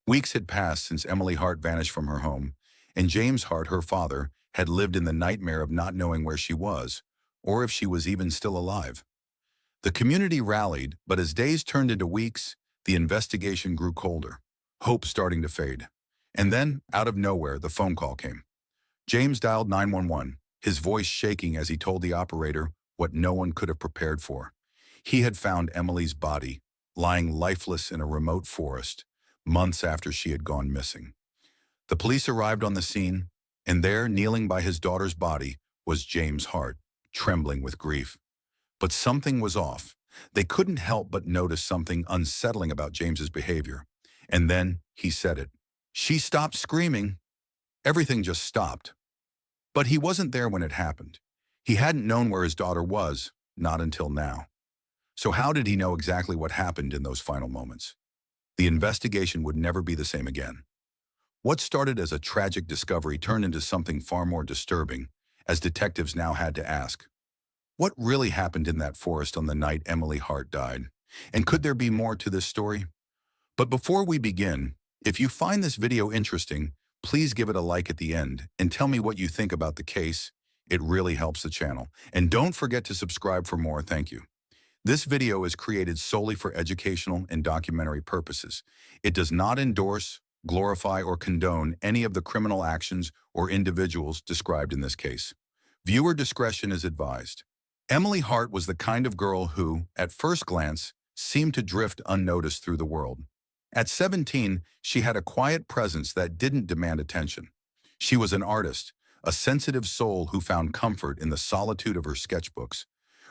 Weeks had passed since Emily Hart vanished from her home, and James Hart, her father, had lived in the nightmare of not knowing where she was, or if she was even still alive. The community rallied, but as days turned into weeks, the investigation grew colder, hope starting to fade. And then, out of nowhere, the phone call came. James dialed 911, his voice shaking as he told the operator what no one could have prepared for. He had found Emily's body, lying lifeless in a remote forest, months after she had gone missing. The police arrived on the scene, and there, kneeling by his daughter's body, was James Hart, trembling with grief. But something was off. They couldn't help but notice something unsettling about James's behavior. And then he said it. She stopped screaming. Everything just stopped. But he wasn't there when it happened. He hadn't known where his daughter was, not until now. So how did he know exactly what happened in those final moments? The investigation would never be the same again. What started as a tragic discovery turned into something far more disturbing, as detectives now had to ask, what really happened in that forest on the night Emily Hart died? And could there be more to this story? But before we begin, if you find this video interesting, please give it a like at the end and tell me what you think about the case. It really helps the channel. And don't forget to subscribe for more. Thank you. This video is created solely for educational and documentary purposes. It does not endorse, glorify, or condone any of the criminal actions or individuals described in this case. Viewer discretion is advised. Emily Hart was the kind of girl who, at first glance, seemed to drift unnoticed through the world. At 17, she had a quiet presence that didn't demand attention. She was an artist, a sensitive soul who found comfort in the solitude of her sketchbooks,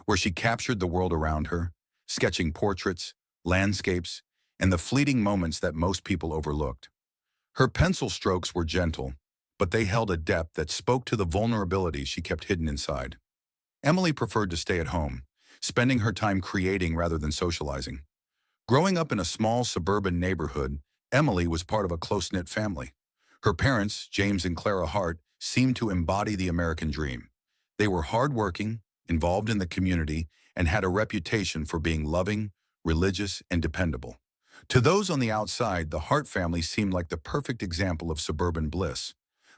where she captured the world around her, sketching portraits, landscapes, and the fleeting moments that most people overlooked. Her pencil strokes were gentle, but they held a depth that spoke to the vulnerability she kept hidden inside. Emily preferred to stay at home, spending her time creating rather than socializing. Growing up in a small suburban neighborhood, Emily was part of a close-knit family. Her parents, James and Clara Hart, seemed to embody the American dream. They were hardworking, involved in the community, and had a reputation for being loving, religious, and dependable. To those on the outside, the Hart family seemed like the perfect example of suburban bliss.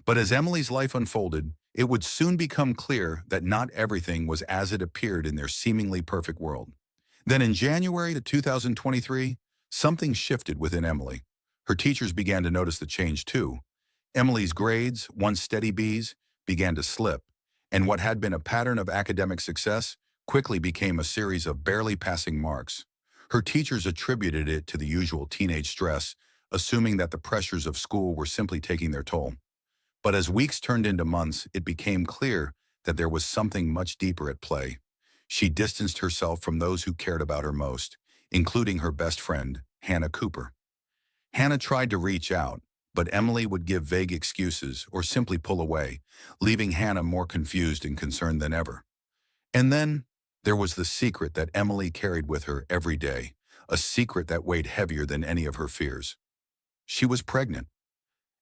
But as Emily's life unfolded, it would soon become clear that not everything was as it appeared in their seemingly perfect world. Then in January of 2023, something shifted within Emily. Her teachers began to notice the change too. Emily's grades, once steady B's, began to slip, and what had been a pattern of academic success quickly became a series of barely passing marks. Her teachers attributed it to the usual teenage stress, assuming that the pressures of school were simply taking their toll. But as weeks turned into months, it became clear that there was something much deeper at play. She distanced herself from those who cared about her most, including her best friend, Hannah Cooper. Hannah tried to reach out, but Emily would give vague excuses or simply pull away, leaving Hannah more confused and concerned than ever. And then there was the secret that Emily carried with her every day, a secret that weighed heavier than any of her fears. She was pregnant.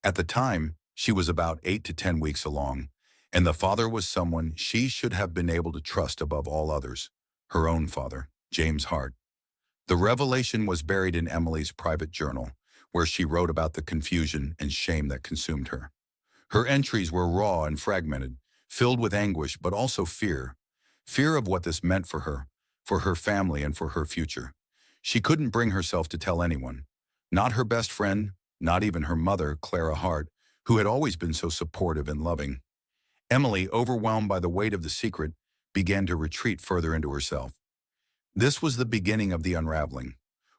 At the time, she was about 8 to 10 weeks along, and the father was someone she should have been able to trust above all others, her own father, James Hart. The revelation was buried in Emily's private journal, where she wrote about the confusion and shame that consumed her. Her entries were raw and fragmented, filled with anguish but also fear. Fear of what this meant for her family, and for her future. She couldn't bring herself to tell anyone, not her best friend, not even her mother, Clara Hart, who had always been so supportive and loving. Emily, overwhelmed by the weight of the secret, began to retreat further into herself. This was the beginning of the unraveling.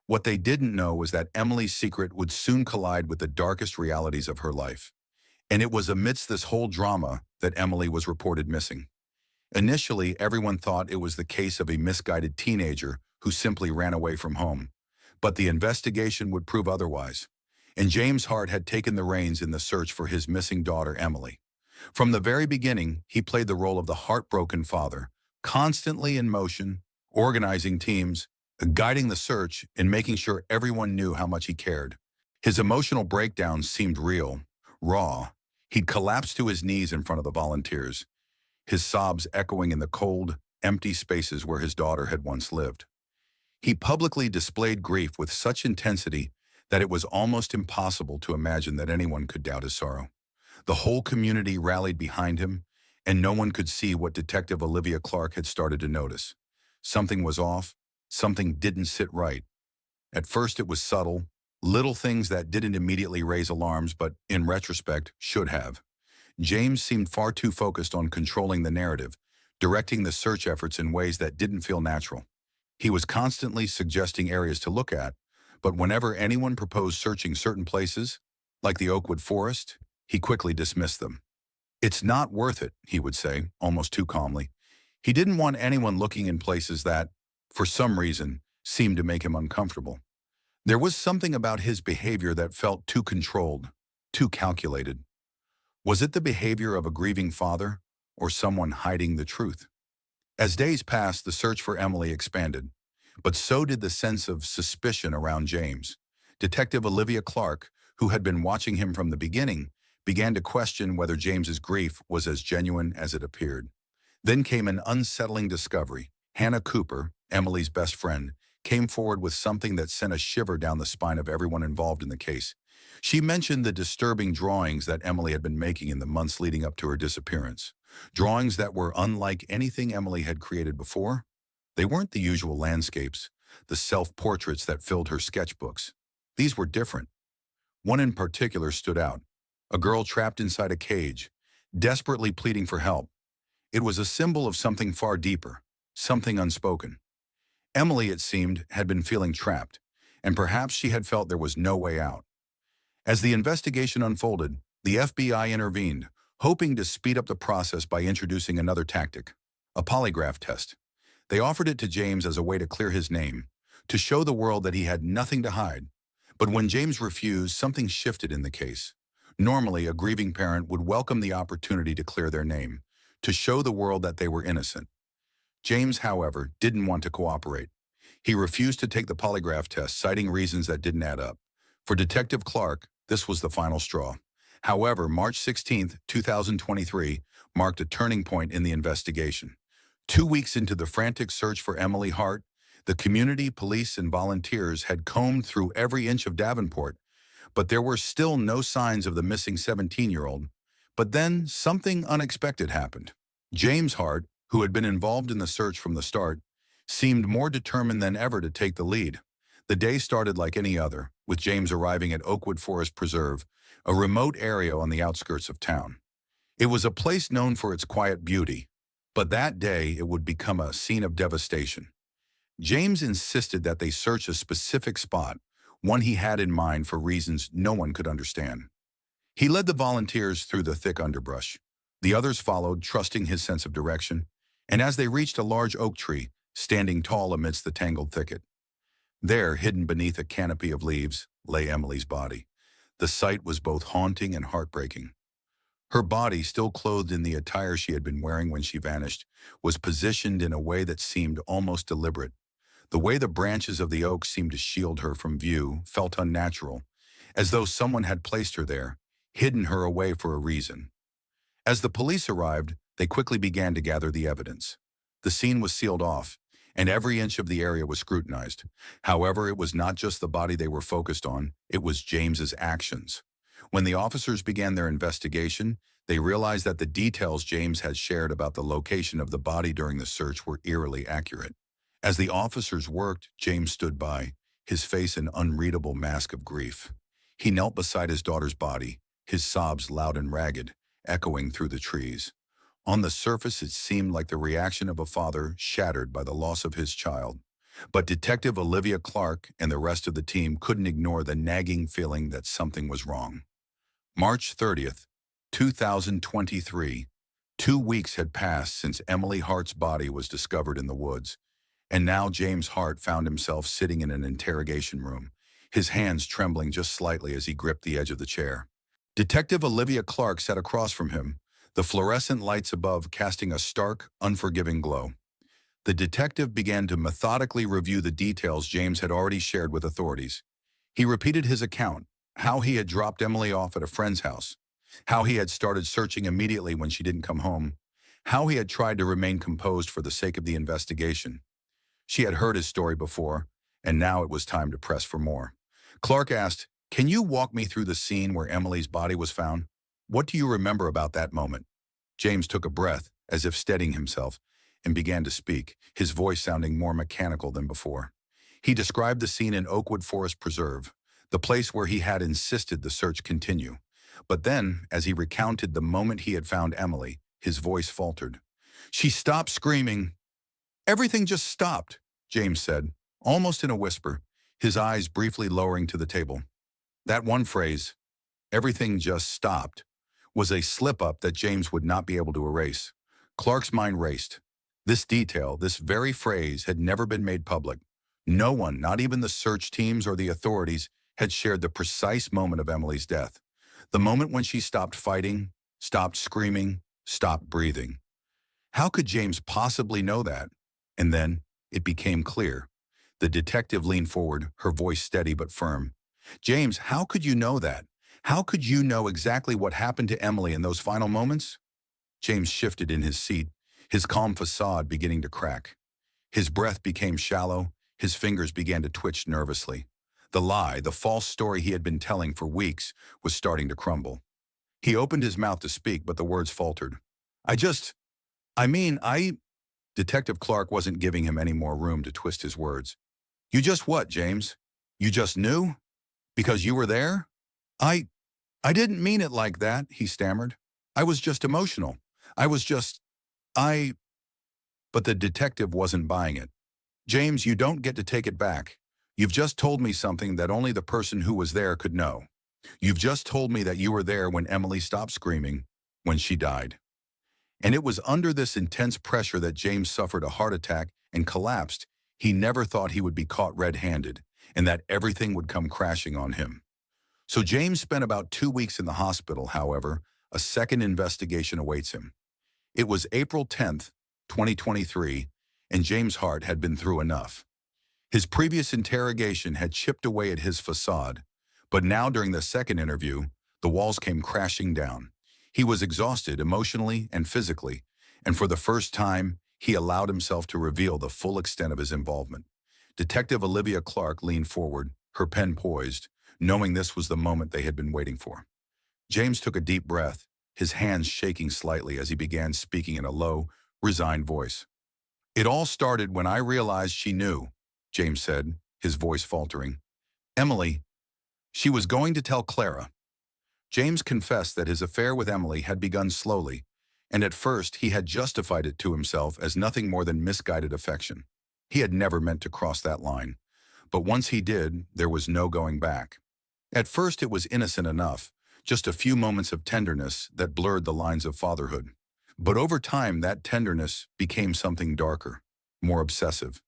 What they didn't know was that Emily's secret would soon collide with the darkest realities of her life. And it was amidst this whole drama that Emily was reported missing. Initially, everyone thought it was the case of a misguided teenager who simply ran away from home. But the investigation would prove otherwise. And James Hart had taken the reins in the search for his missing daughter, Emily. From the very beginning, he played the role of the heartbroken father, constantly in motion, organizing teams, guiding the search, and making sure everyone knew how much he cared. His emotional breakdowns seemed real, raw. He'd collapsed to his knees in front of the volunteers, his sobs echoing in the cold, empty spaces where his daughter had once lived. He publicly displayed grief with such intensity that it was almost impossible to imagine that anyone could doubt his sorrow. The whole community rallied behind him, and no one could see what Detective Olivia Clark had started to notice. Something was off, something didn't sit right. At first it was subtle, little things that didn't immediately raise alarms but, in retrospect, should have. James seemed far too focused on controlling the narrative, directing the search efforts in ways that didn't feel natural. He was constantly suggesting areas to look at, but whenever anyone proposed searching certain places, like the Oakwood Forest, he quickly dismissed them. "It's not worth it," he would say, almost too calmly. He didn't want anyone looking in places that, for some reason, seemed to make him uncomfortable. There was something about his behavior that felt too controlled, too calculated. Was it the behavior of a grieving father, or someone hiding the truth? As days passed, the search for Emily expanded, but so did the sense of suspicion around James. Detective Olivia Clark, who had been watching him from the beginning, began to question whether James's grief was as genuine as it appeared. Then came an unsettling discovery. Hannah Cooper, Emily's best friend, came forward with something that sent a shiver down the spine of everyone involved in the case. She mentioned the disturbing drawings that Emily had been making in the months leading up to her disappearance. Drawings that were unlike anything Emily had created before. They weren't the usual landscapes, the self-portraits that filled her sketchbooks. These were different. One in particular stood out. A girl trapped inside a cage, desperately pleading for help. It was a symbol of something far deeper, something unspoken. Emily, it seemed, had been feeling trapped, and perhaps she had felt there was no way out. As the investigation unfolded, the FBI intervened, hoping to speed up the process by introducing another tactic, a polygraph test. They offered it to James as a way to clear his name, to show the world that he had nothing to hide. But when James refused, something shifted in the case. Normally, a grieving parent would welcome the opportunity to clear their name, to show the world that they were innocent. James, however, didn't want to cooperate. He refused to take the polygraph test, citing reasons that didn't add up. For Detective Clark, this was the final straw. However, March 16, 2023, marked a turning point in the investigation. 2 weeks into the frantic search for Emily Hart, the community, police, and volunteers had combed through every inch of Davenport, but there were still no signs of the missing 17-year-old. But then something unexpected happened. James Hart, who had been involved in the search from the start, seemed more determined than ever to take the lead. The day started like any other, with James arriving at Oakwood Forest Preserve, a remote area on the outskirts of town. It was a place known for its quiet beauty, but that day it would become a scene of devastation. James insisted that they search a specific spot, one he had in mind for reasons no one could understand. He led the volunteers through the thick underbrush. The others followed, trusting his sense of direction, and as they reached a large oak tree, standing tall amidst the tangled thicket, there, hidden beneath a canopy of leaves, lay Emily's body. The sight was both haunting and heartbreaking. Her body, still clothed in the attire she had been wearing when she vanished, was positioned in a way that seemed almost deliberate. The way the branches of the oak seemed to shield her from view felt unnatural, as though someone had placed her there, hidden her away for a reason. As the police arrived, they quickly began to gather the evidence. The scene was sealed off, and every inch of the area was scrutinized. However, it was not just the body they were focused on, it was James's actions. When the officers began their investigation, they realized that the details James had shared about the location of the body during the search were eerily accurate. As the officers worked, James stood by, his face an unreadable mask of grief. He knelt beside his daughter's body, his sobs loud and ragged, echoing through the trees. On the surface, it seemed like the reaction of a father shattered by the loss of his child. But Detective Olivia Clark and the rest of the team couldn't ignore the nagging feeling that something was wrong. March 30th, 2023. 2 weeks had passed since Emily Hart's body was discovered in the woods, and now James Hart found himself sitting in an interrogation room, his hands trembling just slightly as he gripped the edge of the chair. Detective Olivia Clark sat across from him, the fluorescent lights above casting a stark, unforgiving glow. The detective began to methodically review the details James had already shared with authorities. He repeated his account, how he had dropped Emily off at a friend's house, how he had started searching immediately when she didn't come home, how he had tried to remain composed for the sake of the investigation. She had heard his story before, and now it was time to press for more. Clark asked, "Can you walk me through the scene where Emily's body was found? What do you remember about that moment?" James took a breath, as if steadying himself, and began to speak, his voice sounding more mechanical than before. He described the scene in Oakwood Forest Preserve, the place where he had insisted the search continue. But then, as he recounted the moment he had found Emily, his voice faltered. "She stopped screaming. Everything just stopped," James said, almost in a whisper, his eyes briefly lowering to the table. That one phrase, "everything just stopped," was a slip-up that James would not be able to erase. Clark's mind raced. This detail, this very phrase, had never been made public. No one, not even the search teams or the authorities, had shared the precise moment of Emily's death. The moment when she stopped fighting, stopped screaming, stopped breathing. How could James possibly know that? And then, it became clear. The detective leaned forward, her voice steady but firm. "James, how could you know that? How could you know exactly what happened to Emily in those final moments?" James shifted in his seat, his calm facade beginning to crack. His breath became shallow, his fingers began to twitch nervously. The lie, the false story he had been telling for weeks, was starting to crumble. He opened his mouth to speak, but the words faltered. I... Detective Clark wasn't giving him any more room to twist his words. "You just what, James? You just knew? Because you were there?" I... I didn't mean it like that," he stammered. "I was just emotional. I was just... I..." But the detective wasn't buying it. "James, you don't get to take it back. You've just told me something that only the person who was there could know. You've just told me that you were there when Emily stopped screaming, when she died." And it was under this intense pressure that James suffered a heart attack and collapsed. He never thought he would be caught red-handed, and that everything would come crashing on him. So James spent about 2 weeks in the hospital. However, a second investigation awaits him. It was April 10th, 2023, and James Hart had been through enough. His previous interrogation had chipped away at his facade, but now during the second interview, the walls came crashing down. He was exhausted emotionally and physically, and for the first time, he allowed himself to reveal the full extent of his involvement. Detective Olivia Clark leaned forward, her pen poised, knowing this was the moment they had been waiting for. James took a deep breath, his hands shaking slightly as he began speaking in a low, resigned voice. "It all started when I realized she knew," James said, his voice faltering. "Emily, she was going to tell Clara." James confessed that his affair with Emily had begun slowly, and at first he had justified it to himself as nothing more than misguided affection. He had never meant to cross that line. But once he did, there was no going back. At first it was innocent enough, just a few moments of tenderness that blurred the lines of fatherhood. But over time, that tenderness became something darker, more obsessive.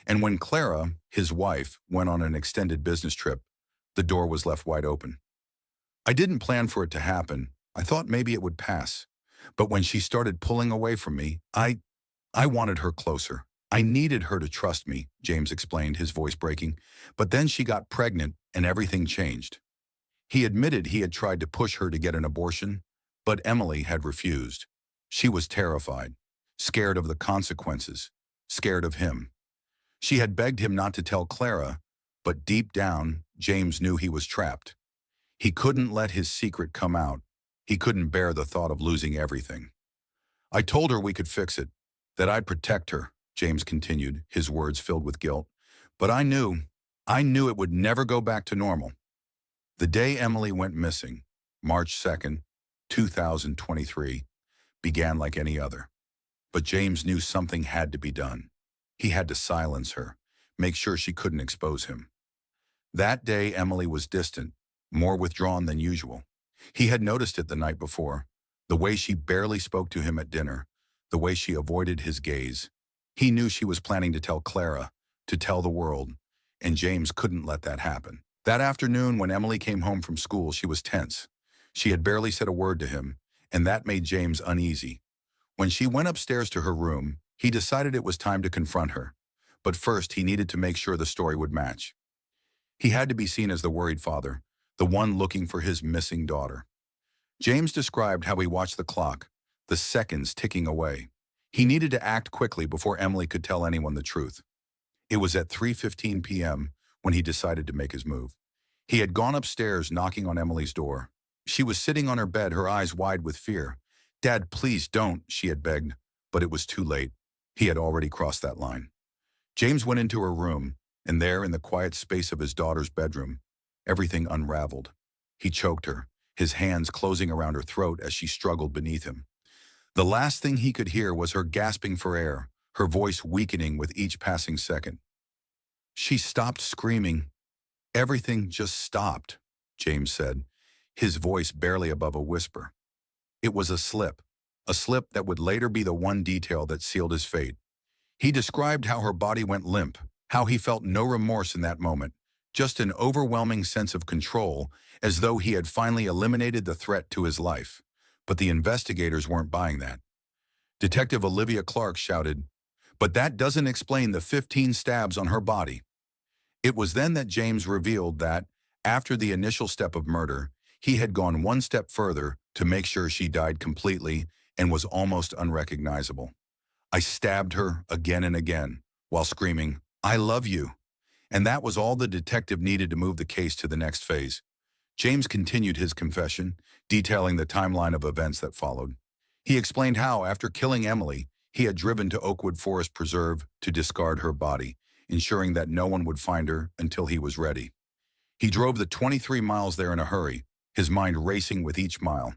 And when Clara, his wife, went on an extended business trip, the door was left wide open. "I didn't plan for it to happen. I thought maybe it would pass. But when she started pulling away from me, I wanted her closer. I needed her to trust me," James explained, his voice breaking. "But then she got pregnant and everything changed." He admitted he had tried to push her to get an abortion, but Emily had refused. She was terrified, scared of the consequences, scared of him. She had begged him not to tell Clara, but deep down, James knew he was trapped. He couldn't let his secret come out. He couldn't bear the thought of losing everything. "I told her we could fix it, that I'd protect her," James continued, his words filled with guilt. "But I knew it would never go back to normal." The day Emily went missing, March 2nd, 2023, began like any other. But James knew something had to be done. He had to silence her, make sure she couldn't expose him. That day, Emily was distant, more withdrawn than usual. He had noticed it the night before, the way she barely spoke to him at dinner, the way she avoided his gaze. He knew she was planning to tell Clara, to tell the world, and James couldn't let that happen. That afternoon, when Emily came home from school, she was tense. She had barely said a word to him, and that made James uneasy. When she went upstairs to her room, he decided it was time to confront her. But first, he needed to make sure the story would match. He had to be seen as the worried father, the one looking for his missing daughter. James described how he watched the clock, the seconds ticking away. He needed to act quickly before Emily could tell anyone the truth. It was at 3:15 p.m. when he decided to make his move. He had gone upstairs, knocking on Emily's door. She was sitting on her bed, her eyes wide with fear. "Dad, please don't," she had begged, but it was too late. He had already crossed that line. James went into her room, and there, in the quiet space of his daughter's bedroom, everything unraveled. He choked her, his hands closing around her throat as she struggled beneath him. The last thing he could hear was her gasping for air, her voice weakening with each passing second. She stopped screaming. "Everything just stopped," James said, his voice barely above a whisper. It was a slip that would later be the one detail that sealed his fate. He described how her body went limp, how he felt no remorse in that moment, just an overwhelming sense of control, as though he had finally eliminated the threat to his life. But the investigators weren't buying that. Detective Olivia Clark shouted, "But that doesn't explain the 15 stabs on her body." It was then that James revealed that, after the initial step of murder, he had gone one step further to make sure she died completely and was almost unrecognizable. "I stabbed her again and again," while screaming, "I love you." And that was all the detective needed to move the case to the next phase. James continued his confession, detailing the timeline of events that followed. He explained how, after killing Emily, he had driven to Oakwood Forest Preserve to discard her body, ensuring that no one would find her until he was ready. He drove the 23 miles there in a hurry, his mind racing with each mile.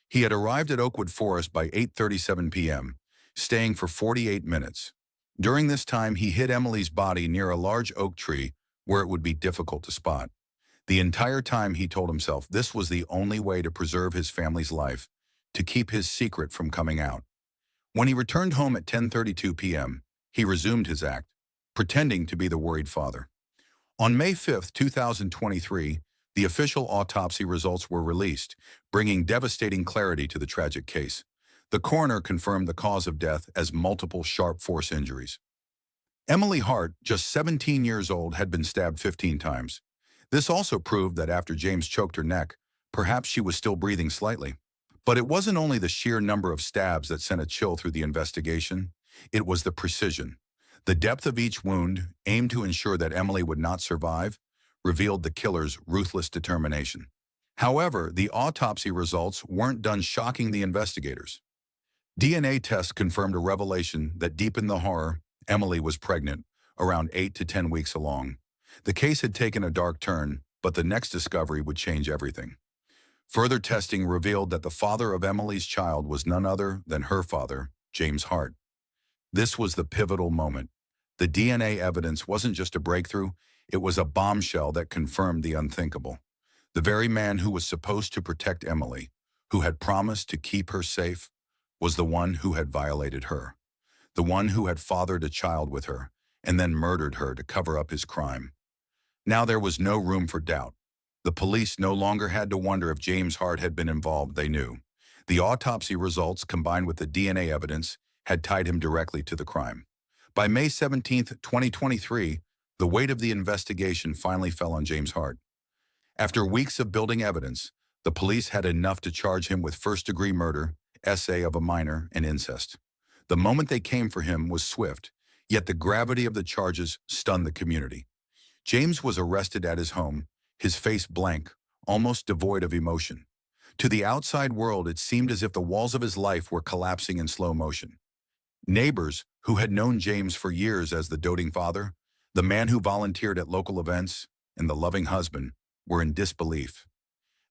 He had arrived at Oakwood Forest by 8:37 p.m., staying for 48 minutes. During this time, he hid Emily's body near a large oak tree where it would be difficult to spot. The entire time, he told himself this was the only way to preserve his family's life, to keep his secret from coming out. When he returned home at 10:32 p.m., he resumed his act, pretending to be the worried father. On May 5, 2023, the official autopsy results were released, bringing devastating clarity to the tragic case. The coroner confirmed the cause of death as multiple sharp force injuries. Emily Hart, just 17 years old, had been stabbed 15 times. This also proved that after James choked her neck, perhaps she was still breathing slightly. But it wasn't only the sheer number of stabs that sent a chill through the investigation, it was the precision. The depth of each wound, aimed to ensure that Emily would not survive, revealed the killer's ruthless determination. However, the autopsy results weren't done shocking the investigators. DNA tests confirmed a revelation that deepened the horror. Emily was pregnant, around 8 to 10 weeks along. The case had taken a dark turn, but the next discovery would change everything. Further testing revealed that the father of Emily's child was none other than her father, James Hart. This was the pivotal moment. The DNA evidence wasn't just a breakthrough, it was a bombshell that confirmed the unthinkable. The very man who was supposed to protect Emily, who had promised to keep her safe, was the one who had violated her. The one who had fathered a child with her, and then murdered her to cover up his crime. Now there was no room for doubt. The police no longer had to wonder if James Hart had been involved, they knew. The autopsy results, combined with the DNA evidence, had tied him directly to the crime. By May 17, 2023, the weight of the investigation finally fell on James Hart. After weeks of building evidence, the police had enough to charge him with first-degree murder, essay of a minor, and incest. The moment they came for him was swift, yet the gravity of the charges stunned the community. James was arrested at his home, his face blank, almost devoid of emotion. To the outside world, it seemed as if the walls of his life were collapsing in slow motion. Neighbors, who had known James for years as the doting father, the man who volunteered at local events, and the loving husband, were in disbelief.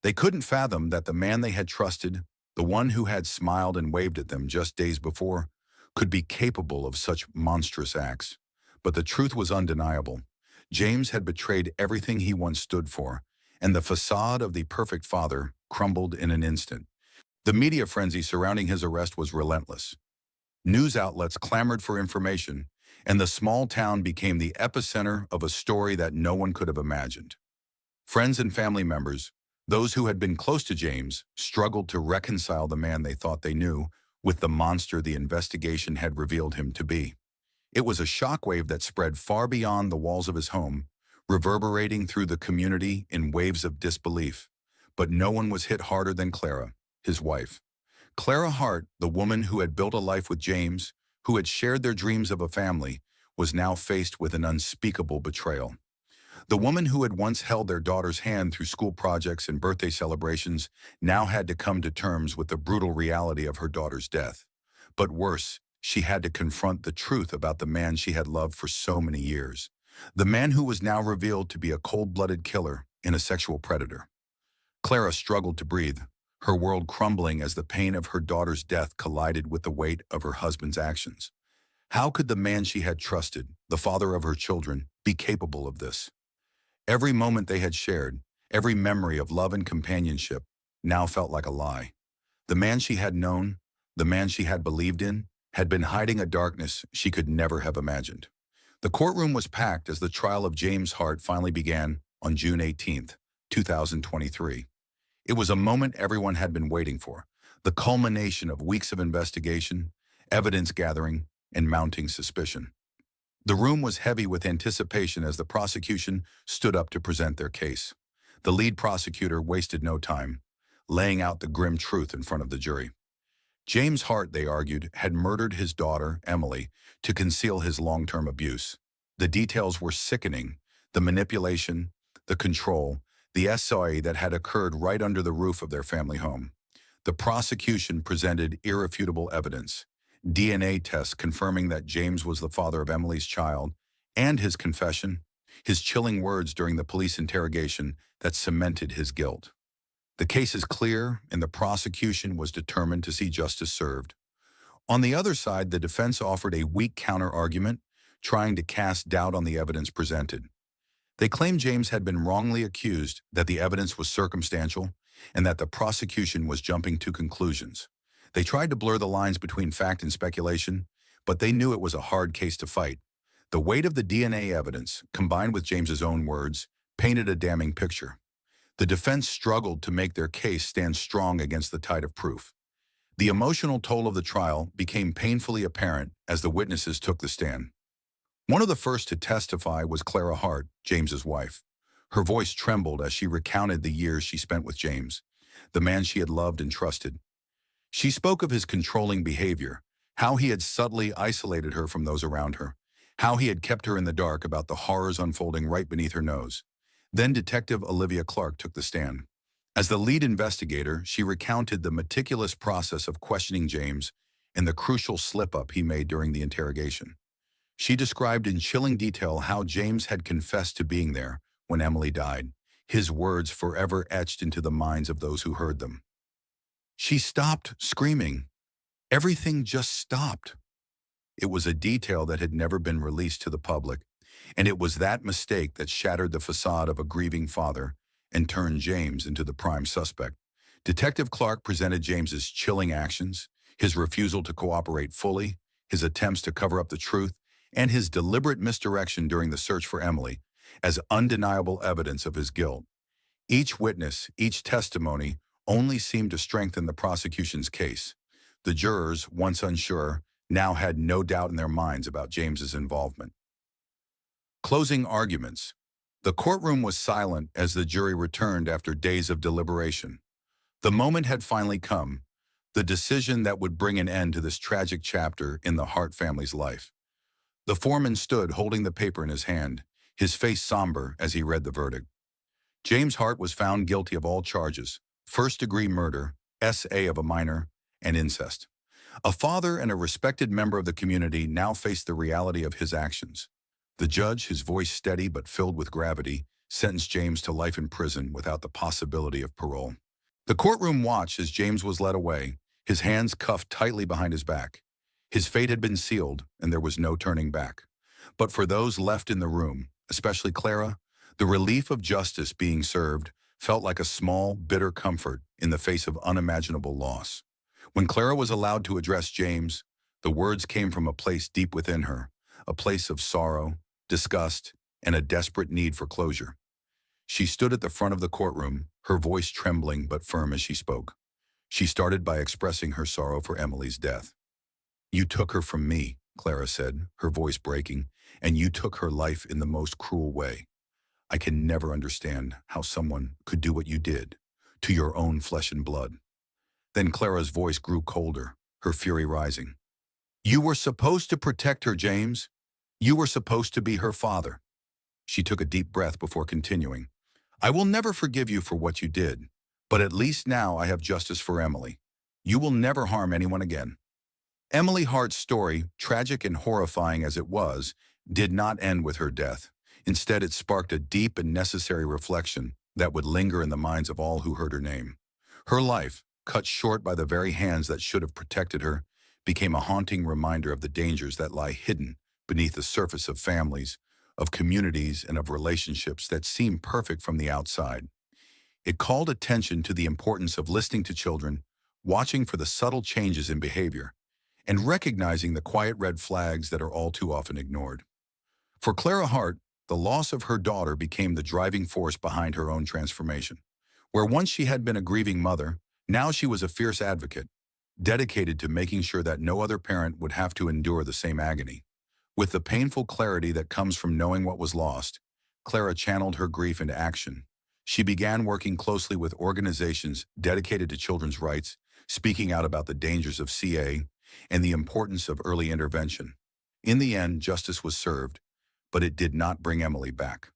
They couldn't fathom that the man they had trusted, the one who had smiled and waved at them just days before, could be capable of such monstrous acts. But the truth was undeniable. James had betrayed everything he once stood for, and the facade of the perfect father crumbled in an instant. The media frenzy surrounding his arrest was relentless. News outlets clamored for information, and the small town became the epicenter of a story that no one could have imagined. Friends and family members, those who had been close to James, struggled to reconcile the man they thought they knew with the monster the investigation had revealed him to be. It was a shockwave that spread far beyond the walls of his home, reverberating through the community in waves of disbelief. But no one was hit harder than Clara, his wife. Clara Hart, the woman who had built a life with James, who had shared their dreams of a family, was now faced with an unspeakable betrayal. The woman who had once held their daughter's hand through school projects and birthday celebrations now had to come to terms with the brutal reality of her daughter's death. But worse, she had to confront the truth about the man she had loved for so many years. The man who was now revealed to be a cold-blooded killer and a sexual predator. Clara struggled to breathe, her world crumbling as the pain of her daughter's death collided with the weight of her husband's actions. How could the man she had trusted, the father of her children, be capable of this? Every moment they had shared, every memory of love and companionship, now felt like a lie. The man she had known, the man she had believed in, had been hiding a darkness she could never have imagined. The courtroom was packed as the trial of James Hart finally began on June 18, 2023. It was a moment everyone had been waiting for, the culmination of weeks of investigation, evidence gathering, and mounting suspicion. The room was heavy with anticipation as the prosecution stood up to present their case. The lead prosecutor wasted no time, laying out the grim truth in front of the jury. James Hart, they argued, had murdered his daughter, Emily, to conceal his long-term abuse. The details were sickening: the manipulation, the control, the SOA that had occurred right under the roof of their family home. The prosecution presented irrefutable evidence: DNA tests confirming that James was the father of Emily's child, and his confession, his chilling words during the police interrogation that cemented his guilt. The case is clear, and the prosecution was determined to see justice served. On the other side, the defense offered a weak counter-argument, trying to cast doubt on the evidence presented. They claimed James had been wrongly accused, that the evidence was circumstantial, and that the prosecution was jumping to conclusions. They tried to blur the lines between fact and speculation, but they knew it was a hard case to fight. The weight of the DNA evidence, combined with James's own words, painted a damning picture. The defense struggled to make their case stand strong against the tide of proof. The emotional toll of the trial became painfully apparent as the witnesses took the stand. One of the first to testify was Clara Hart, James's wife. Her voice trembled as she recounted the years she spent with James, the man she had loved and trusted. She spoke of his controlling behavior, how he had subtly isolated her from those around her, how he had kept her in the dark about the horrors unfolding right beneath her nose. Then Detective Olivia Clark took the stand. As the lead investigator, she recounted the meticulous process of questioning James and the crucial slip-up he made during the interrogation. She described in chilling detail how James had confessed to being there when Emily died, his words forever etched into the minds of those who heard them. She stopped screaming. Everything just stopped. It was a detail that had never been released to the public, and it was that mistake that shattered the facade of a grieving father and turned James into the prime suspect. Detective Clark presented James's chilling actions, his refusal to cooperate fully, his attempts to cover up the truth, and his deliberate misdirection during the search for Emily as undeniable evidence of his guilt. Each witness, each testimony, only seemed to strengthen the prosecution's case. The jurors, once unsure, now had no doubt in their minds about James's involvement. Closing arguments. The courtroom was silent as the jury returned after days of deliberation. The moment had finally come, the decision that would bring an end to this tragic chapter in the Hart family's life. The foreman stood holding the paper in his hand, his face somber as he read the verdict. James Hart was found guilty of all charges: first-degree murder, SA of a minor, and incest. A father and a respected member of the community now faced the reality of his actions. The judge, his voice steady but filled with gravity, sentenced James to life in prison without the possibility of parole. The courtroom watched as James was led away, his hands cuffed tightly behind his back. His fate had been sealed, and there was no turning back. But for those left in the room, especially Clara, the relief of justice being served felt like a small, bitter comfort in the face of unimaginable loss. When Clara was allowed to address James, the words came from a place deep within her, a place of sorrow, disgust, and a desperate need for closure. She stood at the front of the courtroom, her voice trembling but firm as she spoke. She started by expressing her sorrow for Emily's death. "You took her from me," Clara said, her voice breaking, "and you took her life in the most cruel way. I can never understand how someone could do what you did to your own flesh and blood." Then Clara's voice grew colder, her fury rising. "You were supposed to protect her, James. You were supposed to be her father." She took a deep breath before continuing. I will never forgive you for what you did, but at least now I have justice for Emily. You will never harm anyone again. Emily Hart's story, tragic and horrifying as it was, did not end with her death. Instead, it sparked a deep and necessary reflection that would linger in the minds of all who heard her name. Her life, cut short by the very hands that should have protected her, became a haunting reminder of the dangers that lie hidden beneath the surface of families, of communities, and of relationships that seem perfect from the outside. It called attention to the importance of listening to children, watching for the subtle changes in behavior, and recognizing the quiet red flags that are all too often ignored. For Clara Hart, the loss of her daughter became the driving force behind her own transformation. Where once she had been a grieving mother, now she was a fierce advocate, dedicated to making sure that no other parent would have to endure the same agony. With the painful clarity that comes from knowing what was lost, Clara channeled her grief into action. She began working closely with organizations dedicated to children's rights, speaking out about the dangers of CA and the importance of early intervention. In the end, justice was served, but it did not bring Emily back.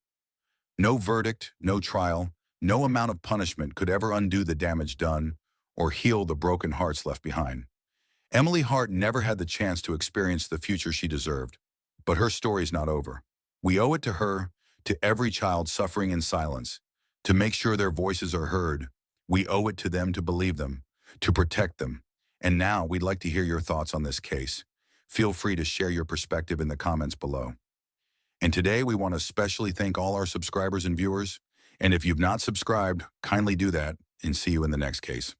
No verdict, no trial, no amount of punishment could ever undo the damage done or heal the broken hearts left behind. Emily Hart never had the chance to experience the future she deserved, but her story's not over. We owe it to her, to every child suffering in silence, to make sure their voices are heard. We owe it to them to believe them, to protect them. And now we'd like to hear your thoughts on this case. Feel free to share your perspective in the comments below. And today we want to especially thank all our subscribers and viewers. And if you've not subscribed, kindly do that and see you in the next case.